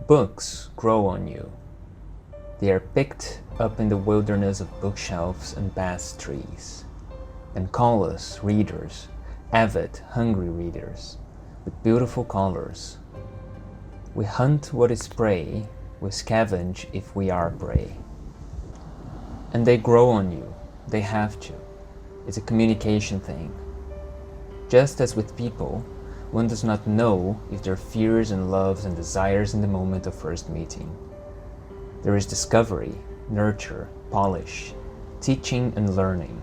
Books grow on you. They are picked up in the wilderness of bookshelves and bass trees, and call us readers, avid, hungry readers, with beautiful colors. We hunt what is prey, we scavenge if we are prey. And they grow on you, they have to. It's a communication thing. Just as with people, one does not know if their fears and loves and desires in the moment of first meeting. There is discovery, nurture, polish, teaching and learning.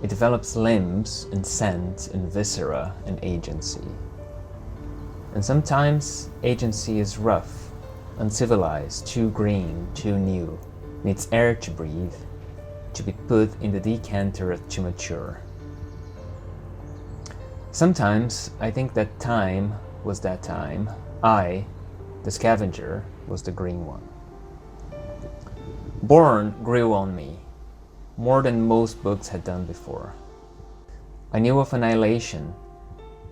It develops limbs and scent and viscera and agency. And sometimes agency is rough, uncivilized, too green, too new, needs air to breathe, to be put in the decanter to mature. Sometimes I think that time was that time. I, the scavenger, was the green one. Borne grew on me, more than most books had done before. I knew of Annihilation,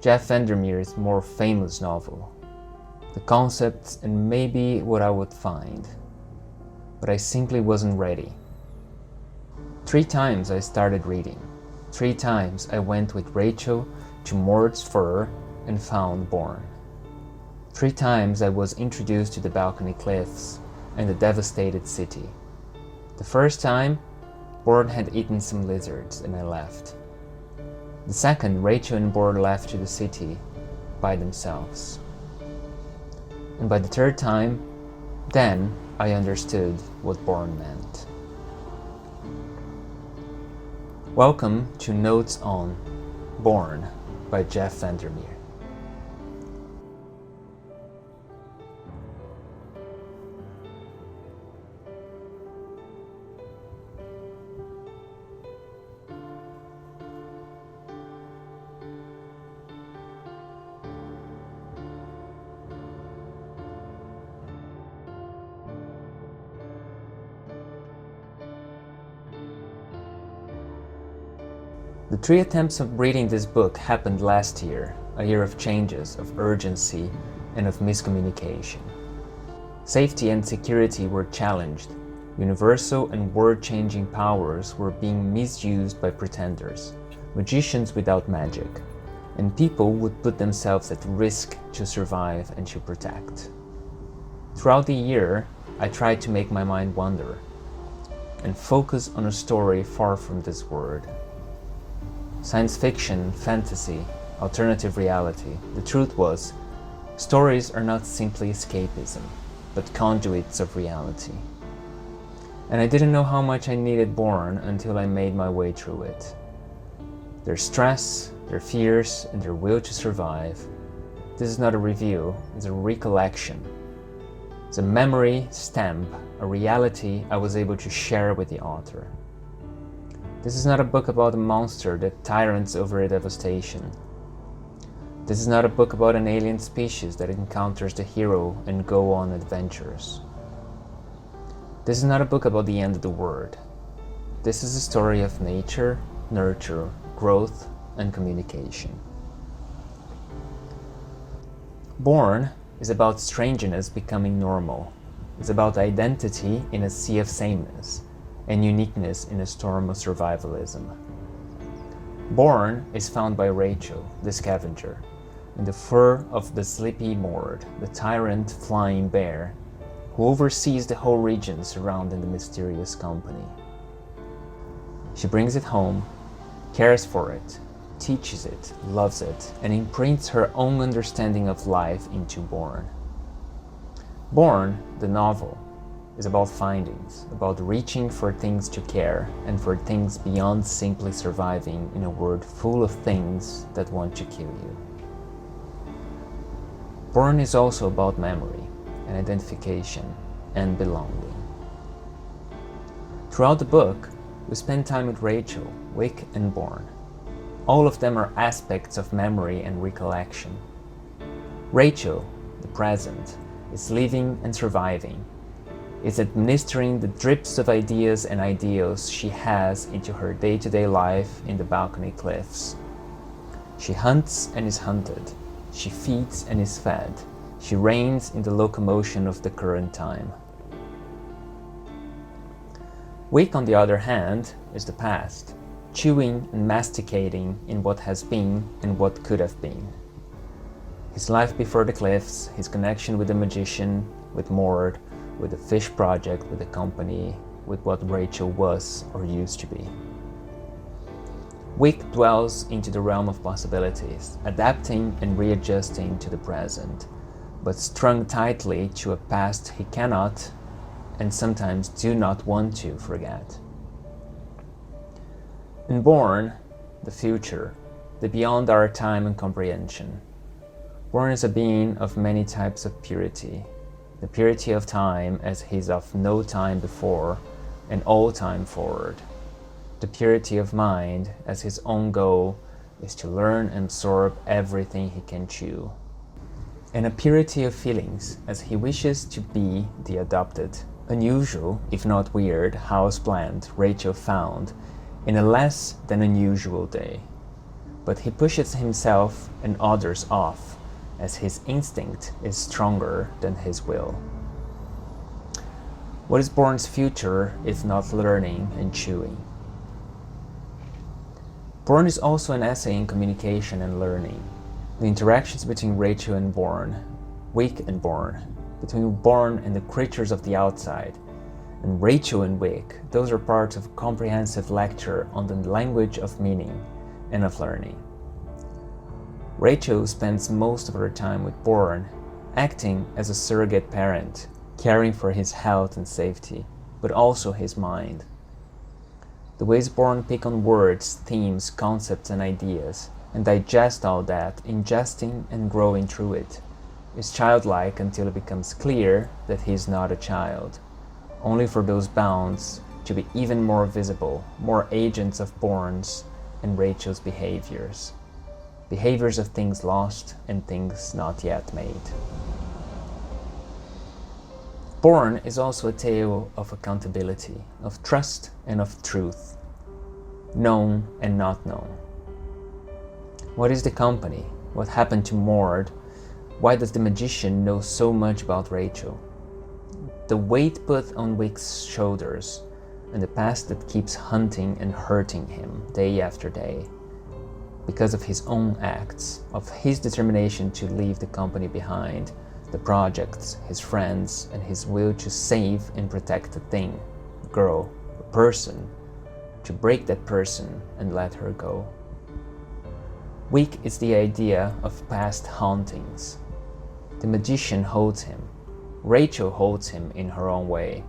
Jeff Vandermeer's more famous novel, the concepts and maybe what I would find, but I simply wasn't ready. 3 times I started reading. 3 times I went with Rachel to Mord's Fur and found Borne. 3 times I was introduced to the balcony cliffs and the devastated city. The first time, Borne had eaten some lizards and I left. The second, Rachel and Borne left to the city by themselves. And by the 3rd time, then I understood what Borne meant. Welcome to Notes on Borne by Jeff Vandermeer. The 3 attempts of reading this book happened last year, a year of changes, of urgency, and of miscommunication. Safety and security were challenged. Universal and world-changing powers were being misused by pretenders, magicians without magic, and people would put themselves at risk to survive and to protect. Throughout the year, I tried to make my mind wander and focus on a story far from this world. Science fiction, fantasy, alternative reality. The truth was, stories are not simply escapism, but conduits of reality. And I didn't know how much I needed Borne until I made my way through it. Their stress, their fears, and their will to survive. This is not a review, it's a recollection. It's a memory stamp, a reality I was able to share with the author. This is not a book about a monster that tyrants over a devastation. This is not a book about an alien species that encounters the hero and go on adventures. This is not a book about the end of the world. This is a story of nature, nurture, growth, and communication. Borne is about strangeness becoming normal. It's about identity in a sea of sameness, and uniqueness in a storm of survivalism. Borne is found by Rachel, the scavenger, in the fur of the sleepy Mord, the tyrant flying bear, who oversees the whole region surrounding the mysterious company. She brings it home, cares for it, teaches it, loves it, and imprints her own understanding of life into Borne. Borne, the novel, is about findings, about reaching for things to care and for things beyond simply surviving in a world full of things that want to kill you. Borne is also about memory and identification and belonging. Throughout the book, we spend time with Rachel, Wick, and Borne. All of them are aspects of memory and recollection. Rachel, the present, is living and surviving, is administering the drips of ideas and ideals she has into her day-to-day life in the balcony cliffs. She hunts and is hunted. She feeds and is fed. She reigns in the locomotion of the current time. Weak, on the other hand, is the past, chewing and masticating in what has been and what could have been. His life before the cliffs, his connection with the magician, with Mord, with the fish project, with the company, with what Rachel was or used to be. Weak dwells into the realm of possibilities, adapting and readjusting to the present, but strung tightly to a past he cannot and sometimes do not want to forget. In Borne, the future, the beyond our time and comprehension, Borne is a being of many types of purity, the purity of time as he is of no time before and all time forward, the purity of mind as his own goal is to learn and absorb everything he can chew, and a purity of feelings as he wishes to be the adopted, unusual, if not weird, houseplant Rachel found in a less than unusual day. But he pushes himself and others off as his instinct is stronger than his will. What is Borne's future if not learning and chewing? Borne is also an essay in communication and learning. The interactions between Rachel and Borne, Wick and Borne, between Borne and the creatures of the outside, and Rachel and Wick, those are parts of a comprehensive lecture on the language of meaning and of learning. Rachel spends most of her time with Borne, acting as a surrogate parent, caring for his health and safety, but also his mind. The ways Borne pick on words, themes, concepts, and ideas, and digest all that, ingesting and growing through it, is childlike until it becomes clear that he is not a child, only for those bounds to be even more visible, more agents of Borne's and Rachel's behaviors of things lost and things not yet made. Borne is also a tale of accountability, of trust and of truth, known and not known. What is the company? What happened to Mord? Why does the magician know so much about Rachel? The weight put on Wick's shoulders and the past that keeps hunting and hurting him day after day because of his own acts, of his determination to leave the company behind, the projects, his friends, and his will to save and protect a thing, a girl, a person, to break that person and let her go. Weak is the idea of past hauntings. The magician holds him. Rachel holds him in her own way,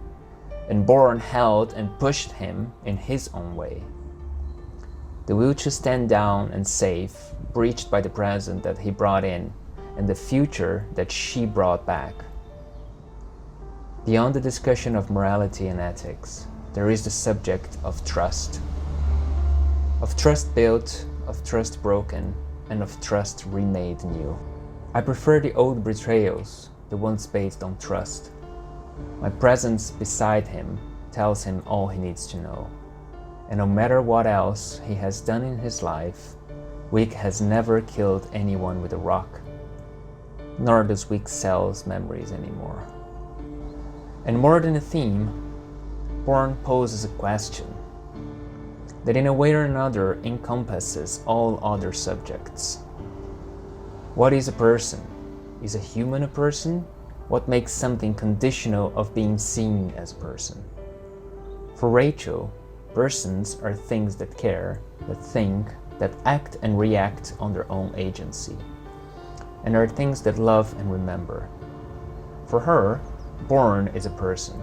and Borne held and pushed him in his own way. The will to stand down and save, breached by the present that he brought in, and the future that she brought back. Beyond the discussion of morality and ethics, there is the subject of trust built, of trust broken, and of trust remade new. I prefer the old betrayals, the ones based on trust. My presence beside him tells him all he needs to know. And no matter what else he has done in his life, Wick has never killed anyone with a rock, nor does Wick sells memories anymore. And more than a theme, Borne poses a question that in a way or another encompasses all other subjects. What is a person? Is a human a person? What makes something conditional of being seen as a person? For Rachel, persons are things that care, that think, that act and react on their own agency, and are things that love and remember. For her, Borne is a person,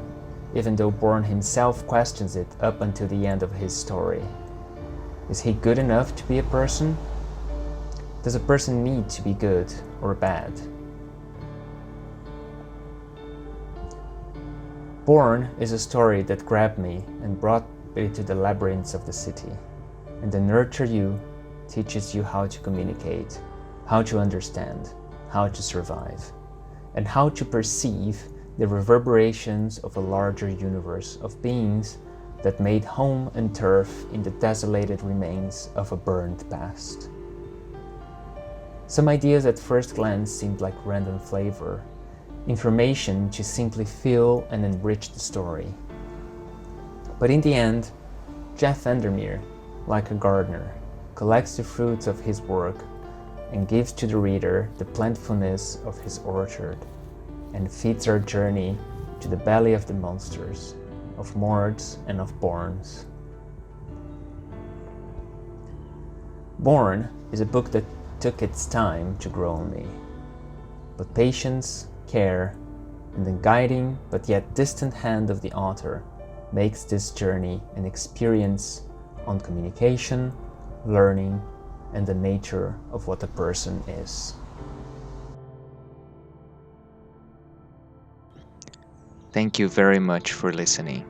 even though Borne himself questions it up until the end of his story. Is he good enough to be a person? Does a person need to be good or bad? Borne is a story that grabbed me and brought me to the labyrinths of the city, and the nurture you teaches you how to communicate, how to understand, how to survive, and how to perceive the reverberations of a larger universe of beings that made home and turf in the desolated remains of a burned past. Some ideas at first glance seemed like random flavor, information to simply fill and enrich the story. But in the end, Jeff Vandermeer, like a gardener, collects the fruits of his work and gives to the reader the plentifulness of his orchard, and feeds our journey to the belly of the monsters, of Mords and of Bornes. Borne is a book that took its time to grow on me, but patience, care, and the guiding but yet distant hand of the author makes this journey an experience on communication, learning, and the nature of what a person is. Thank you very much for listening.